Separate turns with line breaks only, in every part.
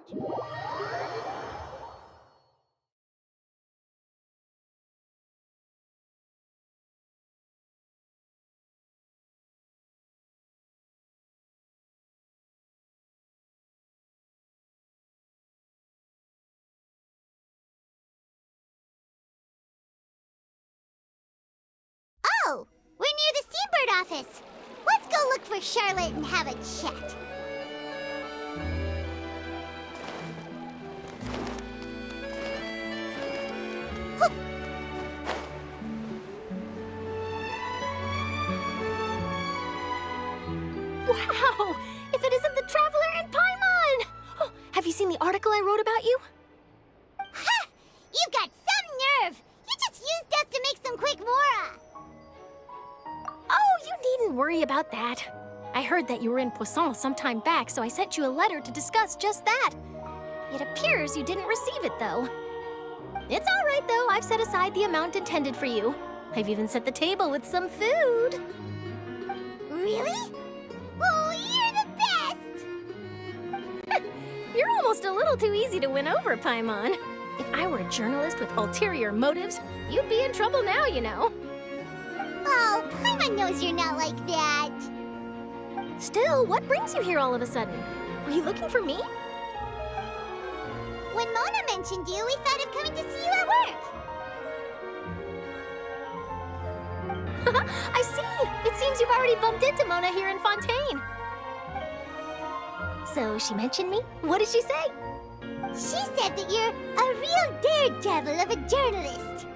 Oh, we're near the Seabird office. Let's go look for Charlotte and have a chat.
Wow! If it isn't the Traveler and Paimon! Oh, have you seen the article I wrote about you?
Ha! You've got some nerve! You just used us to make some quick mora!
Oh, you needn't worry about that. I heard that you were in Poisson some time back, so I sent you a letter to discuss just that. It appears you didn't receive it, though. It's all right, though. I've set aside the amount intended for you. I've even set the table with some food.
Really? Oh, you're the best!
You're almost a little too easy to win over, Paimon. If I were a journalist with ulterior motives, you'd be in trouble now, you know.
Oh, Paimon knows you're not like that.
Still, what brings you here all of a sudden? Were you looking for me?
When Mona mentioned you, we thought of coming to see you at work.
I see! It seems you've already bumped into Mona here in Fontaine. So she mentioned me? What did she say?
She said that you're a real daredevil of a journalist.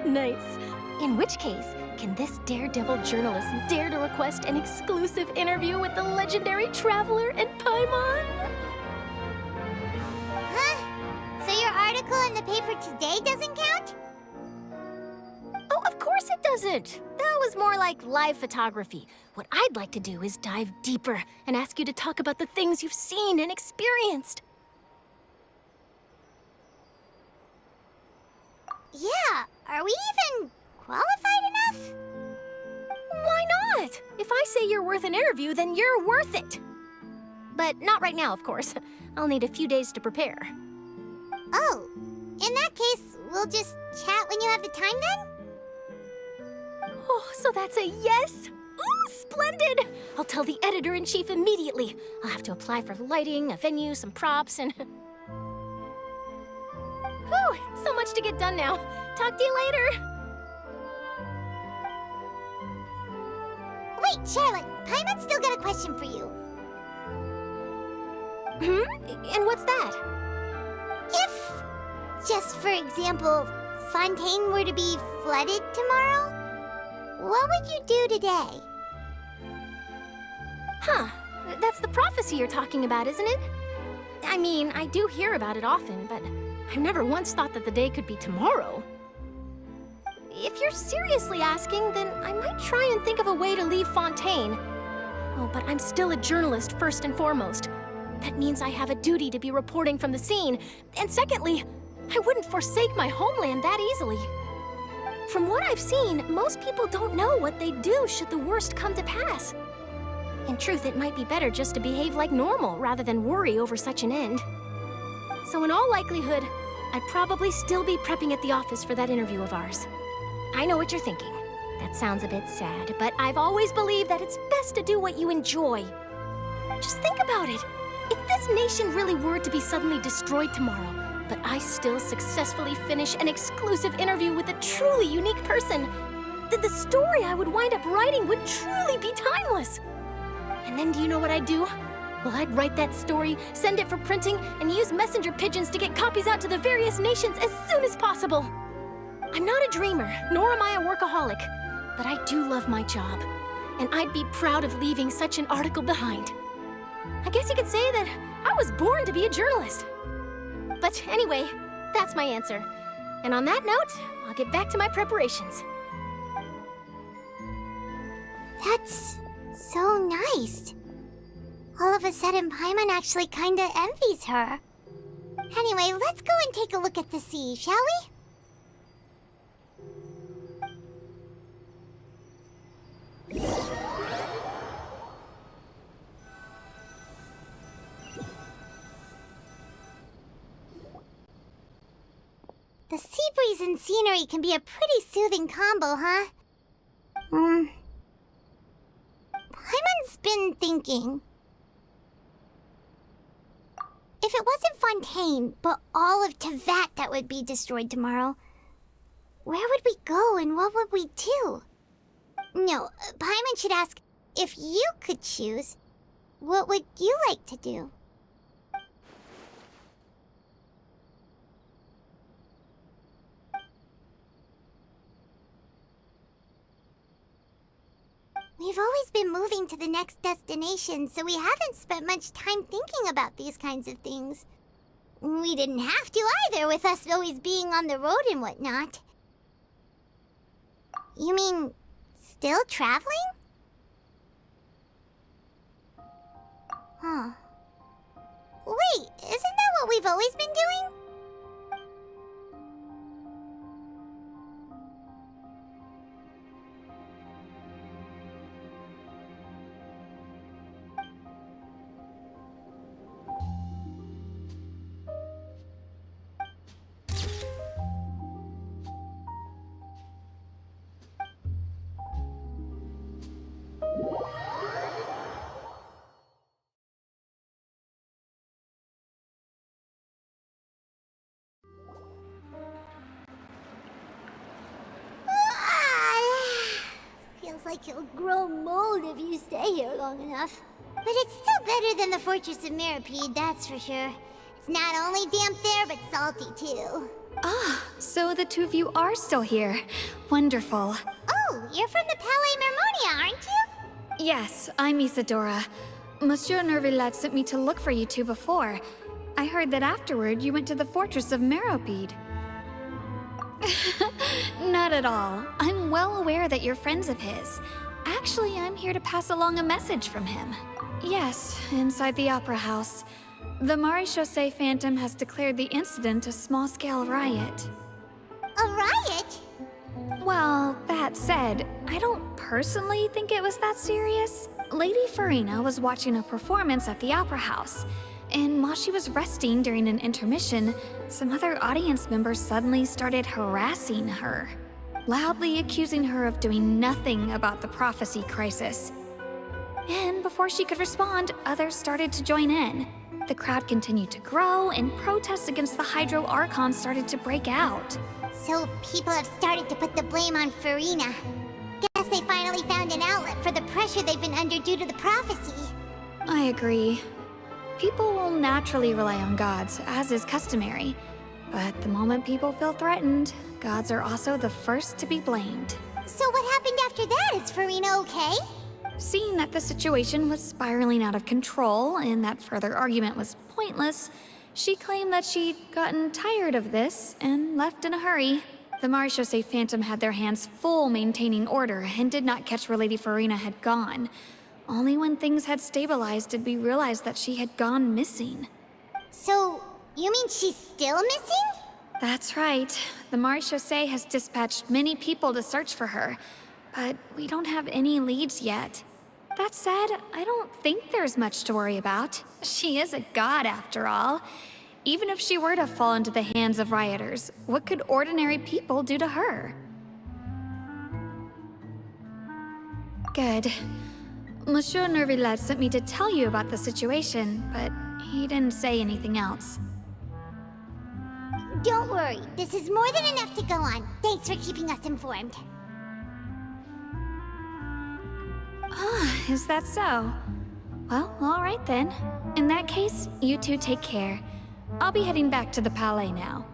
Nice. In which case, can this daredevil journalist dare to request an exclusive interview with the legendary Traveler and Paimon?
Huh? So your article in the paper today doesn't count?
Oh, of course it doesn't. That was more like live photography. What I'd like to do is dive deeper and ask you to talk about the things you've seen and experienced.
Yeah, are we even qualified enough?
Why not? If I say you're worth an interview, then you're worth it. But not right now, of course. I'll need a few days to prepare.
Oh, in that case, we'll just chat when you have the time then?
Oh, so that's a yes? Ooh, splendid! I'll tell the editor-in-chief immediately. I'll have to apply for lighting, a venue, some props, and... Whew, so much to get done now. Talk to you later.
Wait, Charlotte, Paimon's still got a question for you.
And what's that?
If, just for example, Fontaine were to be flooded tomorrow, what would you do today?
Huh, that's the prophecy you're talking about, isn't it? I mean, I do hear about it often, but I've never once thought that the day could be tomorrow. If you're seriously asking, then I might try and think of a way to leave Fontaine. Oh, but I'm still a journalist first and foremost. That means I have a duty to be reporting from the scene. And secondly, I wouldn't forsake my homeland that easily. From what I've seen, most people don't know what they'd do should the worst come to pass. In truth, it might be better just to behave like normal rather than worry over such an end. So in all likelihood, I'd probably still be prepping at the office for that interview of ours. I know what you're thinking. That sounds a bit sad, but I've always believed that it's best to do what you enjoy. Just think about it. If this nation really were to be suddenly destroyed tomorrow, but I still successfully finish an exclusive interview with a truly unique person, then the story I would wind up writing would truly be timeless. And then do you know what I'd do? Well, I'd write that story, send it for printing, and use messenger pigeons to get copies out to the various nations as soon as possible. I'm not a dreamer, nor am I a workaholic, but I do love my job, and I'd be proud of leaving such an article behind. I guess you could say that I was born to be a journalist. But anyway, that's my answer. And on that note, I'll get back to my preparations.
That's so nice. All of a sudden, Paimon actually kinda envies her. Anyway, let's go and take a look at the sea, shall we? A sea breeze and scenery can be a pretty soothing combo, huh? Paimon's been thinking. If it wasn't Fontaine, but all of Tevat that would be destroyed tomorrow, where would we go and what would we do? No, Paimon should ask, if you could choose, what would you like to do? We've always been moving to the next destination, so we haven't spent much time thinking about these kinds of things. We didn't have to either, with us always being on the road and whatnot. You mean, still traveling? Huh. Wait, isn't that what we've always been doing? Feels like you'll grow mold if you stay here long enough. But it's still better than the Fortress of Mirapede, that's for sure. It's not only damp there, but salty too.
Ah, so the two of you are still here. Wonderful.
Oh, you're from the Palais Mermonia, aren't you?
Yes, I'm Isadora. Monsieur Nervillet sent me to look for you two before. I heard that afterward you went to the Fortress of Meropide. Not at all. I'm well aware that you're friends of his. Actually, I'm here to pass along a message from him. Yes, inside the Opera House. The Maréchaussée Phantom has declared the incident a small-scale riot.
A riot?
Well, that said, I don't personally think it was that serious. Lady Farina was watching a performance at the Opera House, and while she was resting during an intermission, some other audience members suddenly started harassing her, loudly accusing her of doing nothing about the prophecy crisis. And before she could respond, others started to join in. The crowd continued to grow, and protests against the Hydro Archon started to break out.
So people have started to put the blame on Farina. Guess they finally found an outlet for the pressure they've been under due to the prophecy.
I agree. People will naturally rely on gods, as is customary. But the moment people feel threatened, gods are also the first to be blamed.
So what happened after that? Is Farina okay?
Seeing that the situation was spiraling out of control and that further argument was pointless, she claimed that she'd gotten tired of this and left in a hurry. The Maréchaussée Phantom had their hands full maintaining order and did not catch where Lady Farina had gone. Only when things had stabilized did we realize that she had gone missing.
So, you mean she's still missing?
That's right. The Maréchaussée has dispatched many people to search for her, but we don't have any leads yet. That said, I don't think there's much to worry about. She is a god, after all. Even if she were to fall into the hands of rioters, what could ordinary people do to her? Good. Monsieur Nervillet sent me to tell you about the situation, but he didn't say anything else.
Don't worry, this is more than enough to go on. Thanks for keeping us informed.
Ah, is that so? Well, all right then. In that case, you two take care. I'll be heading back to the Palais now.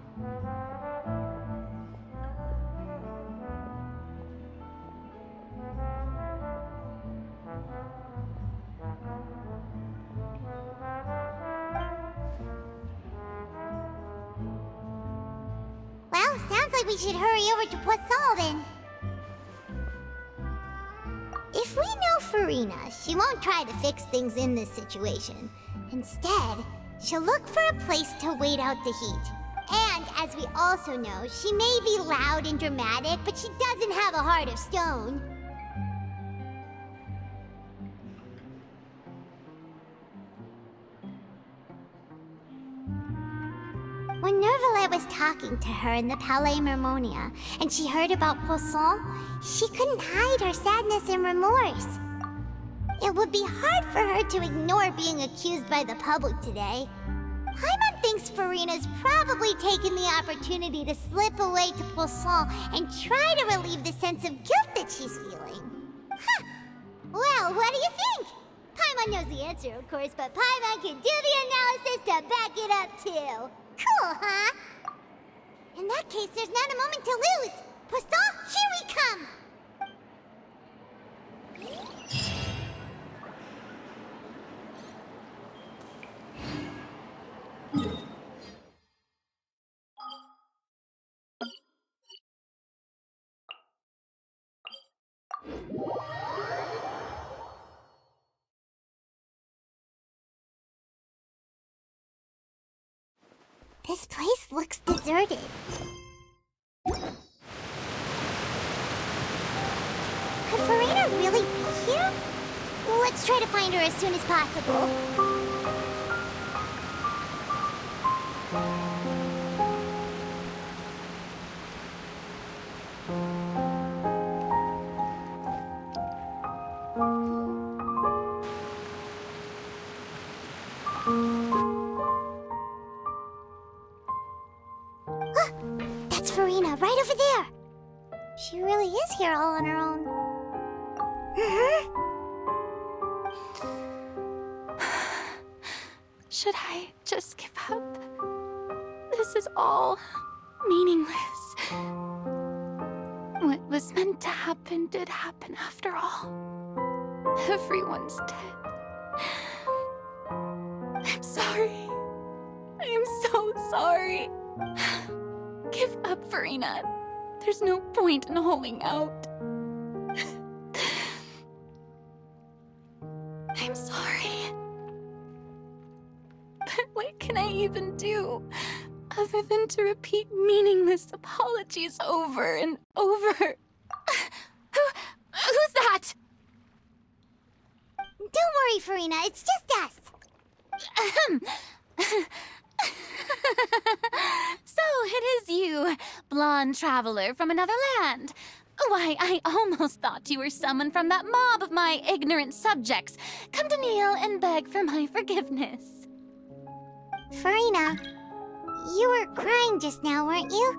Well, sounds like we should hurry over to Poisson then. If we know Farina, she won't try to fix things in this situation. Instead, she'll look for a place to wait out the heat. And, as we also know, she may be loud and dramatic, but she doesn't have a heart of stone. When Nervillet I was talking to her in the Palais Mermonia, and she heard about Poisson, she couldn't hide her sadness and remorse. It would be hard for her to ignore being accused by the public today. Paimon thinks Furina's probably taken the opportunity to slip away to Poisson and try to relieve the sense of guilt that she's feeling. Huh. Well, what do you think? Paimon knows the answer, of course, but Paimon can do the analysis to back it up, too. Cool, huh? In that case, there's not a moment to lose. Poisson, here we come! This place looks deserted. Could Furina really be here? Let's try to find her as soon as possible. That's Furina, right over there. She really is here all on her own.
Should I just give up? This is all meaningless. What was meant to happen did happen after all. Everyone's dead. I'm sorry. I'm so sorry. Give up, Furina. There's no point in holding out. I'm sorry. But what can I even do other than to repeat meaningless apologies over and over? Who's that?
Don't worry, Furina, it's just us.
So it is you, blonde traveler from another land. Why, I almost thought you were someone from that mob of my ignorant subjects, come to kneel and beg for my forgiveness.
Furina, you were crying just now, weren't you?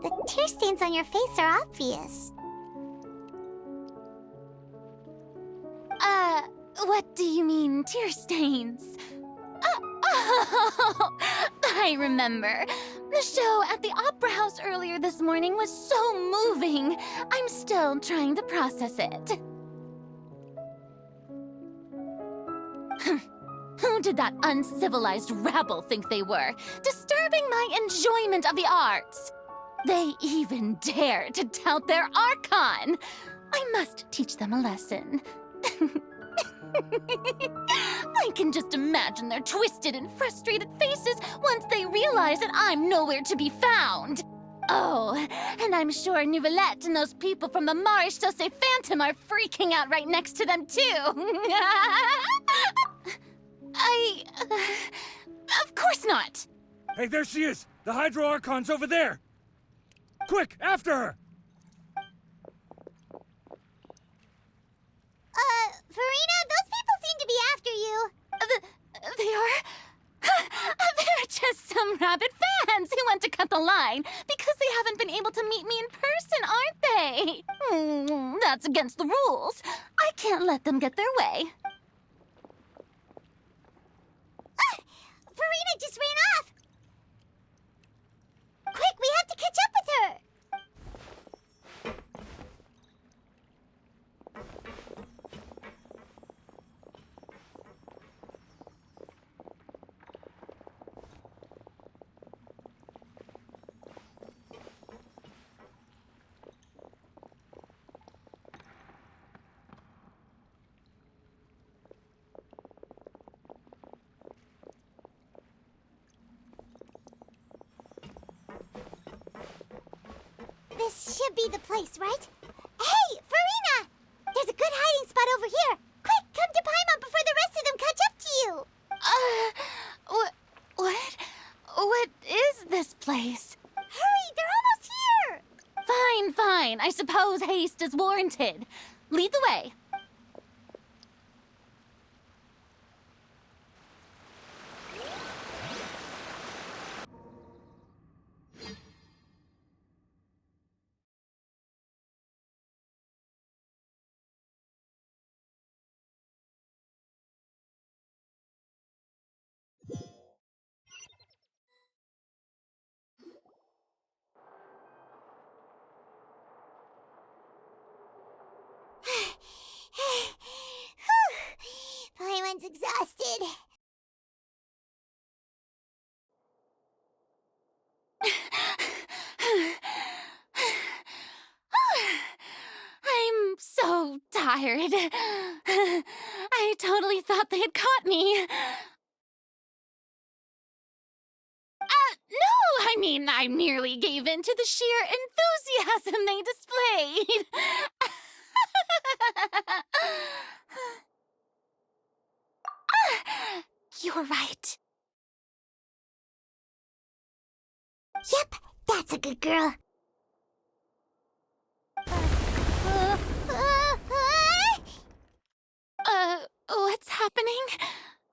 The tear stains on your face are obvious.
What do you mean, tear stains? Oh, I remember. The show at the Opera House earlier this morning was so moving. I'm still trying to process it. Who did that uncivilized rabble think they were, disturbing my enjoyment of the arts? They even dare to tout their Archon. I must teach them a lesson. I can just imagine their twisted and frustrated faces once they realize that I'm nowhere to be found. Oh, and I'm sure Nouvellette and those people from the Marche Chaussee Phantom are freaking out right next to them, too. Of course not.
Hey, there she is! The Hydro Archon's over there! Quick, after her!
Furina, those people seem to be after you.
They are? They're just some rabid fans who want to cut the line because they haven't been able to meet me in person, aren't they? That's against the rules. I can't let them get their way.
Furina just ran off. Quick, we have to catch up with her. This should be the place, right? Hey, Furina! There's a good hiding spot over here. Quick, come to Paimon before the rest of them catch up to you.
What is this?
this place.
Hurry, they're almost here!
Fine, fine. I suppose haste is warranted. Lead the way.
Paimon's exhausted.
I'm so tired. I totally thought they had caught me. No, I mean, I merely gave in to the sheer enthusiasm they displayed. You're right.
Yep, that's a good girl.
What's happening?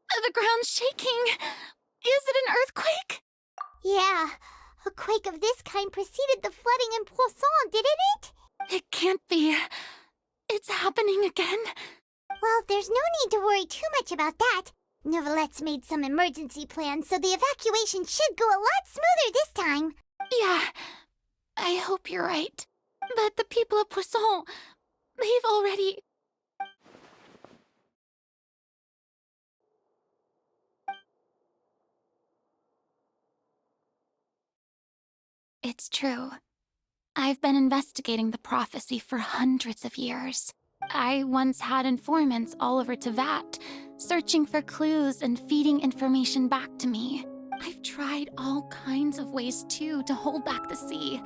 The ground's shaking. Is it an earthquake?
Yeah, a quake of this kind preceded the flooding in Poisson, didn't it?
It can't be. It's happening again.
Well, there's no need to worry too much about that. Neverlette's made some emergency plans, so the evacuation should go a lot smoother this time.
Yeah, I hope you're right. But the people of Poisson, they've already... It's true. I've been investigating the prophecy for hundreds of years. I once had informants all over Tevat, searching for clues and feeding information back to me. I've tried all kinds of ways, too, to hold back the sea.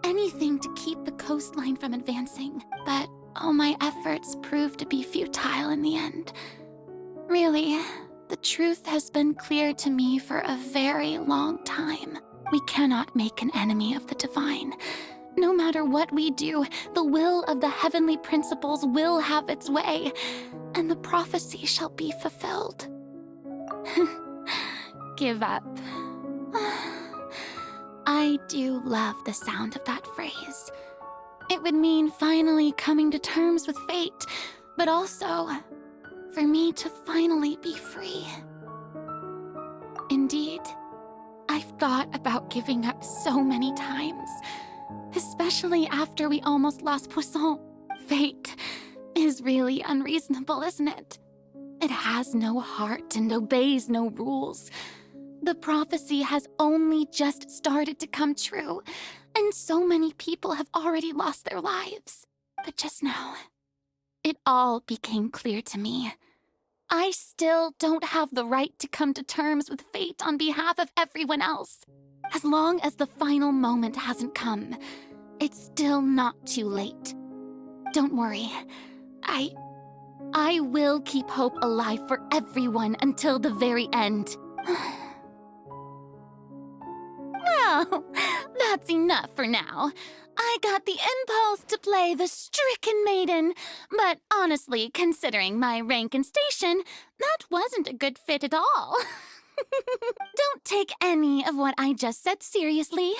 Anything to keep the coastline from advancing. But all my efforts proved to be futile in the end. Really, the truth has been clear to me for a very long time. We cannot make an enemy of the divine. No matter what we do, the will of the heavenly principles will have its way, and the prophecy shall be fulfilled. Give up. I do love the sound of that phrase. It would mean finally coming to terms with fate, but also for me to finally be free. Indeed, I've thought about giving up so many times. Especially after we almost lost Poisson. Fate is really unreasonable, isn't it? It has no heart and obeys no rules. The prophecy has only just started to come true, and so many people have already lost their lives. But just now, it all became clear to me. I still don't have the right to come to terms with fate on behalf of everyone else. As long as the final moment hasn't come, it's still not too late. Don't worry. I will keep hope alive for everyone until the very end. Well, that's enough for now. I got the impulse to play the stricken maiden, but honestly, considering my rank and station, that wasn't a good fit at all. Don't take any of what I just said seriously.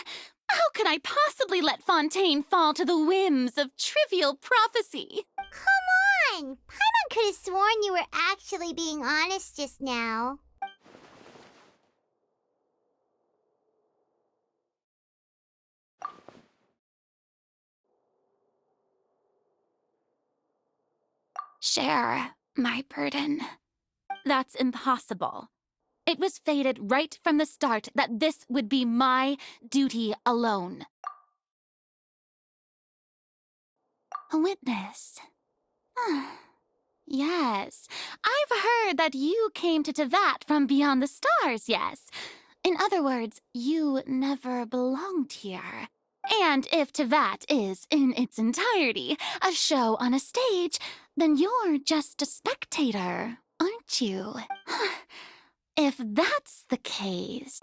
How could I possibly let Fontaine fall to the whims of trivial prophecy?
Come on! Paimon could have sworn you were actually being honest just now.
Share my burden. That's impossible. It was fated right from the start that this would be my duty alone. A witness. Yes, I've heard that you came to Tevat from beyond the stars, yes. In other words, you never belonged here. And if Tevat is, in its entirety, a show on a stage, then you're just a spectator, aren't you? If that's the case...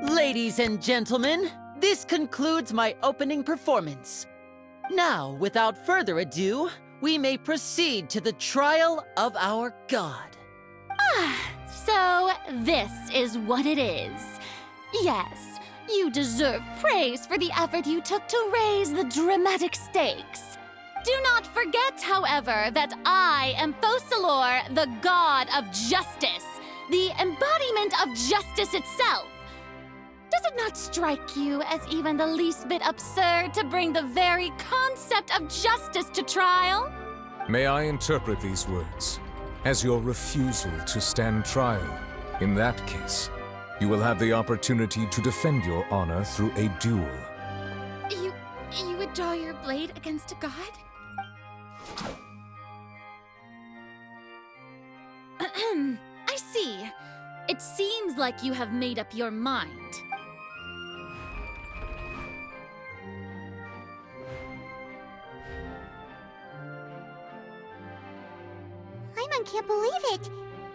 Ladies and gentlemen, this concludes my opening performance. Now, without further ado, we may proceed to the trial of our god.
So this is what it is. Yes, you deserve praise for the effort you took to raise the dramatic stakes. Do not forget, however, that I am Focalor, the god of justice, the embodiment of justice itself. Does it not strike you as even the least bit absurd to bring the very concept of justice to trial?
May I interpret these words as your refusal to stand trial? In that case, you will have the opportunity to defend your honor through a duel.
You would draw your blade against a god? I see. It seems like you have made up your mind.
Paimon can't believe it.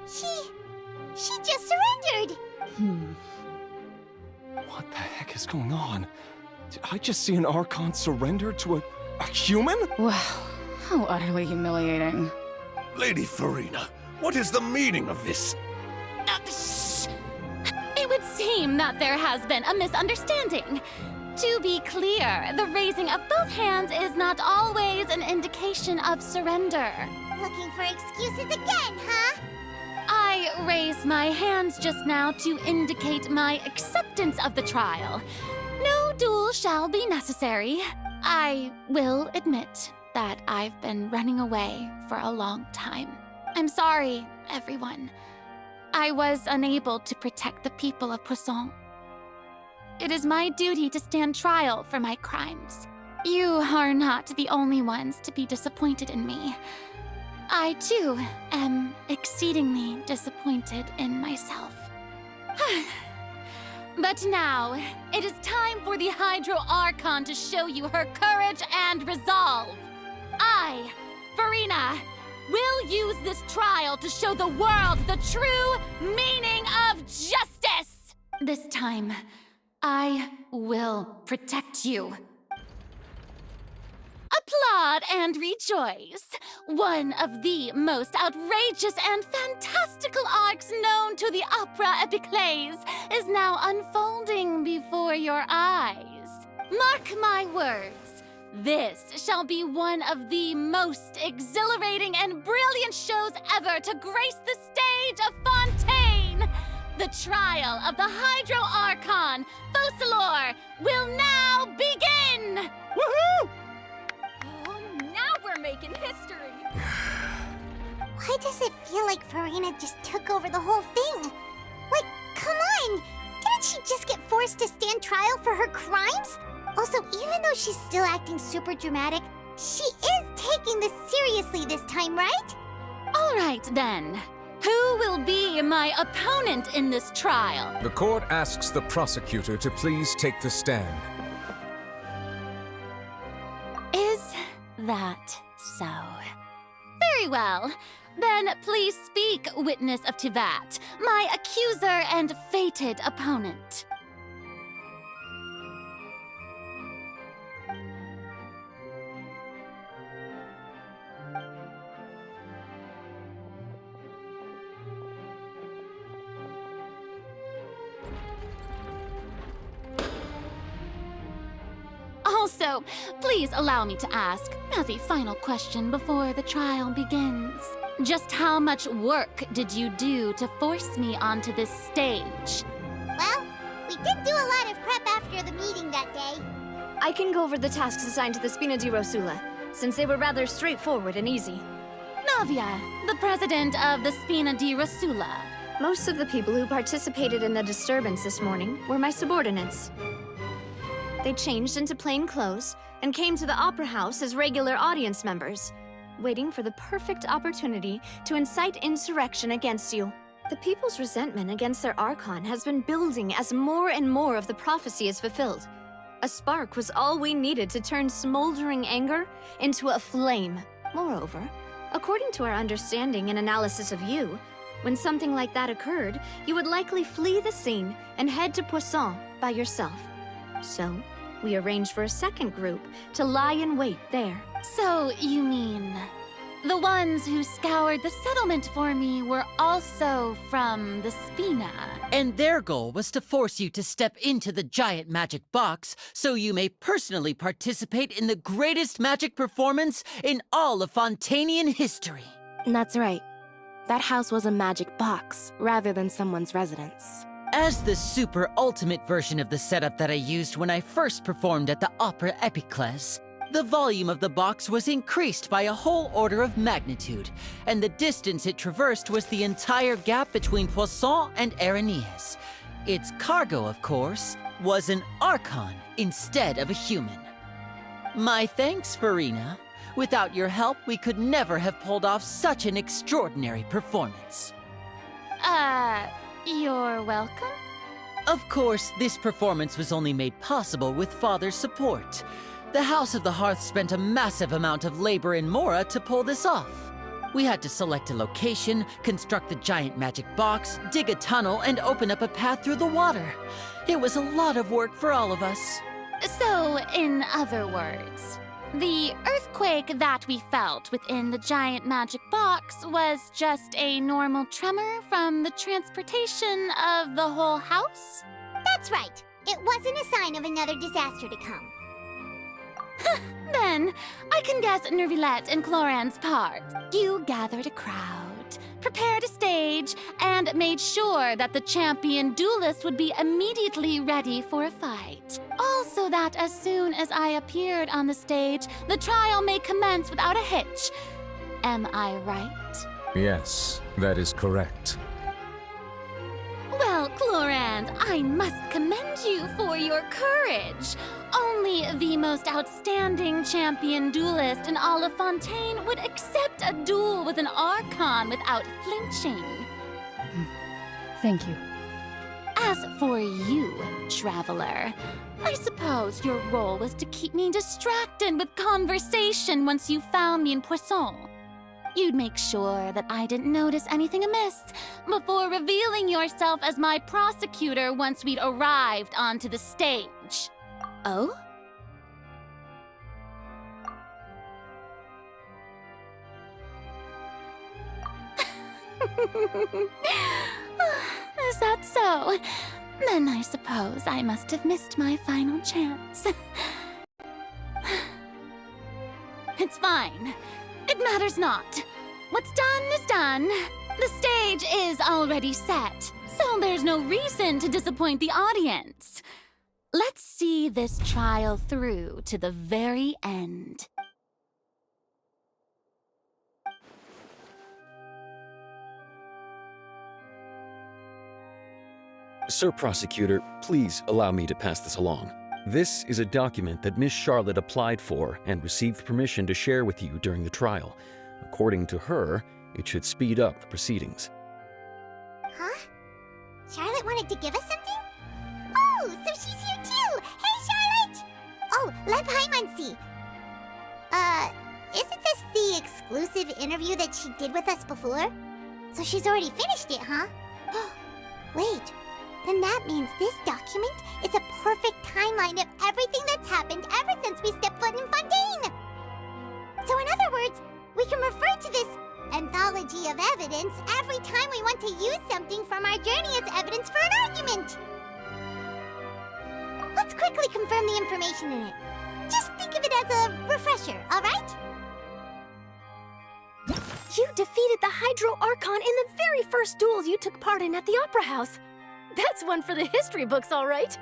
She just surrendered.
What the heck is going on? Did I just see an Archon surrender to a human?
Wow, how utterly humiliating.
Lady Farina, what is the meaning of this?
Shh! It would seem that there has been a misunderstanding. To be clear, the raising of both hands is not always an indication of surrender.
Looking for excuses again, huh?
I raised my hands just now to indicate my acceptance of the trial. No duel shall be necessary. I will admit that I've been running away for a long time. I'm sorry, everyone. I was unable to protect the people of Poisson. It is my duty to stand trial for my crimes. You are not the only ones to be disappointed in me. I, too, am exceedingly disappointed in myself. But now, it is time for the Hydro Archon to show you her courage and resolve. I, Farina, will use this trial to show the world the true meaning of justice! This time, I will protect you. Applaud and rejoice! One of the most outrageous and fantastical arcs known to the opera epiclese is now unfolding before your eyes. Mark my words, this shall be one of the most exhilarating and brilliant shows ever to grace the stage of Fontaine! The trial of the Hydro Archon, Focalor, will now begin!
Woohoo!
Now we're making history!
Why does it feel like Farina just took over the whole thing? Like, come on! Didn't she just get forced to stand trial for her crimes? Also, even though she's still acting super dramatic, she is taking this seriously this time, right?
All right, then. Who will be my opponent in this trial?
The court asks the prosecutor to please take the stand.
Is that so? Very well. Then please speak, witness of Tivat, my accuser and fated opponent. Also, please allow me to ask, as a final question before the trial begins, just how much work did you do to force me onto this stage?
Well, we did do a lot of prep after the meeting that day.
I can go over the tasks assigned to the Spina di Rosula, since they were rather straightforward and easy.
Navia, the president of the Spina di Rosula.
Most of the people who participated in the disturbance this morning were my subordinates. They changed into plain clothes and came to the Opera House as regular audience members, waiting for the perfect opportunity to incite insurrection against you. The people's resentment against their Archon has been building as more and more of the prophecy is fulfilled. A spark was all we needed to turn smoldering anger into a flame. Moreover, according to our understanding and analysis of you, when something like that occurred, you would likely flee the scene and head to Poisson by yourself. So, we arranged for a second group to lie in wait there.
So, you mean the ones who scoured the settlement for me were also from the Spina?
And their goal was to force you to step into the giant magic box so you may personally participate in the greatest magic performance in all of Fontainian history.
That's right. That house was a magic box, rather than someone's residence.
As the super ultimate version of the setup that I used when I first performed at the Opera Epiclese, the volume of the box was increased by a whole order of magnitude, and the distance it traversed was the entire gap between Poisson and Aranias. Its cargo, of course, was an Archon instead of a human. My thanks, Farina. Without your help, we could never have pulled off such an extraordinary performance.
You're welcome?
Of course, this performance was only made possible with Father's support. The House of the Hearth spent a massive amount of labor in Mora to pull this off. We had to select a location, construct the giant magic box, dig a tunnel, and open up a path through the water. It was a lot of work for all of us.
So, in other words, the earthquake that we felt within the giant magic box was just a normal tremor from the transportation of the whole house?
That's right. It wasn't a sign of another disaster to come.
Then, I can guess Nervilette and Cloran's part. You gathered a crowd, prepared a stage, and made sure that the champion duelist would be immediately ready for a fight. Also that as soon as I appeared on the stage, the trial may commence without a hitch. Am I right?
Yes, that is correct.
Well, Clorand, I must commend you for your courage. Only the most outstanding champion duelist in all of Fontaine would accept a duel with an Archon without flinching.
Thank you.
As for you, traveler, I suppose your role was to keep me distracted with conversation once you found me in Poisson. You'd make sure that I didn't notice anything amiss before revealing yourself as my prosecutor once we'd arrived onto the stage.
Oh?
Is that so? Then I suppose I must have missed my final chance. It's fine. It matters not. What's done is done. The stage is already set, so there's no reason to disappoint the audience. Let's see this trial through to the very end.
Sir Prosecutor, please allow me to pass this along. This is a document that Miss Charlotte applied for and received permission to share with you during the trial. According to her, it should speed up the proceedings.
Huh? Charlotte wanted to give us something? Oh, so she's here too! Hey, Charlotte! Oh, let Paimon see. Isn't this the exclusive interview that she did with us before? So she's already finished it, huh? Wait, then that means this document is a perfect timeline of everything that's happened ever since we stepped foot in Fontaine! So in other words, we can refer to this anthology of evidence every time we want to use something from our journey as evidence for an argument! Let's quickly confirm the information in it. Just think of it as a refresher, alright?
You defeated the Hydro Archon in the very first duels you took part in at the Opera House. That's one for the history books, all right.